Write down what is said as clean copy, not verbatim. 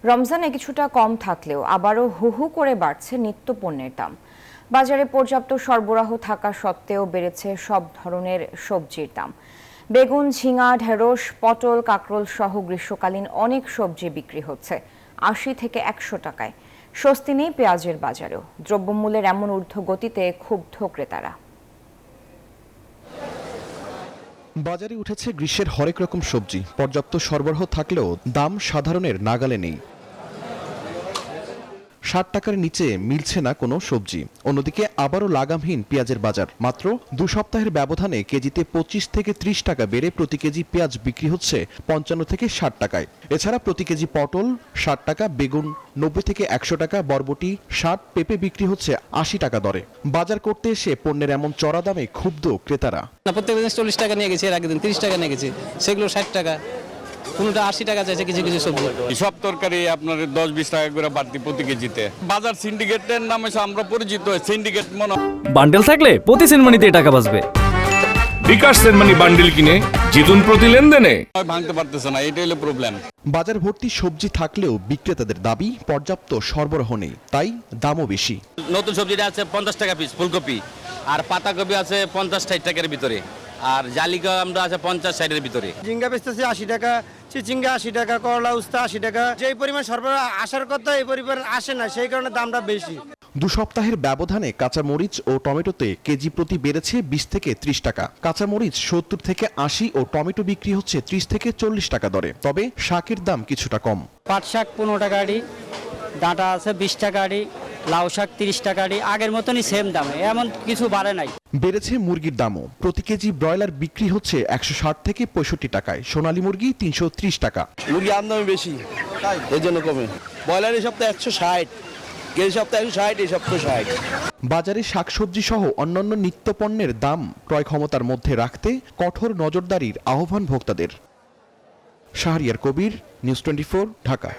রমজানে কিছুটা কম থাকলেও আবারও হু হু করে বাড়ছে নিত্যপণ্যের দাম। বাজারে পর্যাপ্ত সরবরাহ থাকা সত্ত্বেও বেড়েছে সব ধরনের সবজির দাম। বেগুন, ঝিঙা, ঢেঁড়স, পটল, কাঁকরোল সহ গ্রীষ্মকালীন অনেক সবজি বিক্রি হচ্ছে ৮০ থেকে ১০০ টাকায়। স্বস্তি নেই পেঁয়াজের বাজারেও। দ্রব্যমূল্যের এমন ঊর্ধ্বগতিতে ক্ষুব্ধ ক্রেতারা। বাজারে উঠেছে গ্রীষ্মের হরেক রকম সবজি। পর্যাপ্ত সরবরাহ থাকলেও দাম সাধারণের নাগালে নেই। ৬০ টাকার নিচে মিলছে না কোনো সবজি। অন্যদিকে আবারও লাগামহীন পেঁয়াজের বাজার। মাত্র ২ সপ্তাহের ব্যবধানে কেজিতে ২৫ থেকে ৩০ টাকা বেড়ে প্রতি কেজি পেঁয়াজ বিক্রি হচ্ছে ৫৫ থেকে ৬০ টাকায়। এছাড়া প্রতি কেজি পটল ৬০ টাকা, বেগুন ৯০ থেকে ১০০ টাকা, বরবটি ৬০, পেঁপে বিক্রি হচ্ছে ৮০ টাকা দরে। বাজার করতে এসে পণ্যের এমন চড়া দামে ক্ষুব্ধ ক্রেতারা। প্রত্যেক দিন ৪০ টাকা নিয়ে গেছে, এর আগের দিন ৩০ টাকা নিয়ে গেছে, সেগুলো ৬০ টাকা, কোনটা ৮০ টাকা চাইছে কিছু কিছু সবজি। সব তরকারি আপনার ১০-২০ টাকা করে বাড়তি প্রতি কেজিতে। বাজার সিন্ডিকেটের নামে আমরা পরিচিত, সিন্ডিকেট মনে। বান্ডেল থাকলে প্রতি সেনমানিতে টাকা বাঁচবে। বিকাশ সেনমানি বান্ডেল কিনে জিতুন প্রতি লেনদেনে। ভাঙতে পারতেছে না, এটাই হলো প্রবলেম। বাজার ভর্তি সবজি থাকলেও বিক্রেতাদের দাবি পর্যাপ্ত সরবরাহ নেই, তাই দামও বেশি। নতুন সবজিটা আছে ৫০ টাকা পিস ফুলকপি, আর পাতাকপি আছে ৫০-৬০ টাকার ভিতরে, আর জালিকা আমরা আছে ৫০-৬০-এর ভিতরে। ঝিঙ্গা বেচতেছে ৮০ টাকা, চিচিঙ্গা ৮০ টাকা, করলা উস্তা ৮০ টাকা। যেই পরিমাণ সরবরাহ আসার কথা এই পরিমাণ আসে না, সেই কারণে দামটা বেশি। ২ সপ্তাহের ব্যবধানে কাঁচামরিচ ও টমেটোতে কেজি প্রতি বেড়েছে ২০ থেকে ৩০ টাকা। কাঁচামরিচ ৭০ থেকে ৮০ ও টমেটো বিক্রি হচ্ছে ৩০ থেকে ৪০ টাকা দরে। তবে শাকের দাম কিছুটা কম। পাট শাক ১৫ টাকা আড়ি, ডাঁটা আছে ২০ টাকা আড়ি, লাউ শাক ৩০ টাকা আড়ি, আগের মতনই সেম দামে, এমন কিছু বাড়ে নাই। বেড়েছে মুরগির দামও। প্রতি কেজি ব্রয়লার বিক্রি হচ্ছে ১৬০ থেকে ৬৫ টাকায়, সোনালী মুরগি ৩৩০ টাকা। মুরগি আমদামি বেশি, এর জন্য কমে। ব্রয়লার এই সপ্তাহে ১৬০, এই সপ্তাহে ১৬০, এই সপ্তাহে ৬০। বাজারে শাকসবজি সহ অন্যান্য নিত্যপণ্যের দাম ক্রয় ক্ষমতার মধ্যে রাখতে কঠোর নজরদারির আহ্বান ভোক্তাদের। শাহরিয়ার কবির, নিউজ 24, ঢাকা।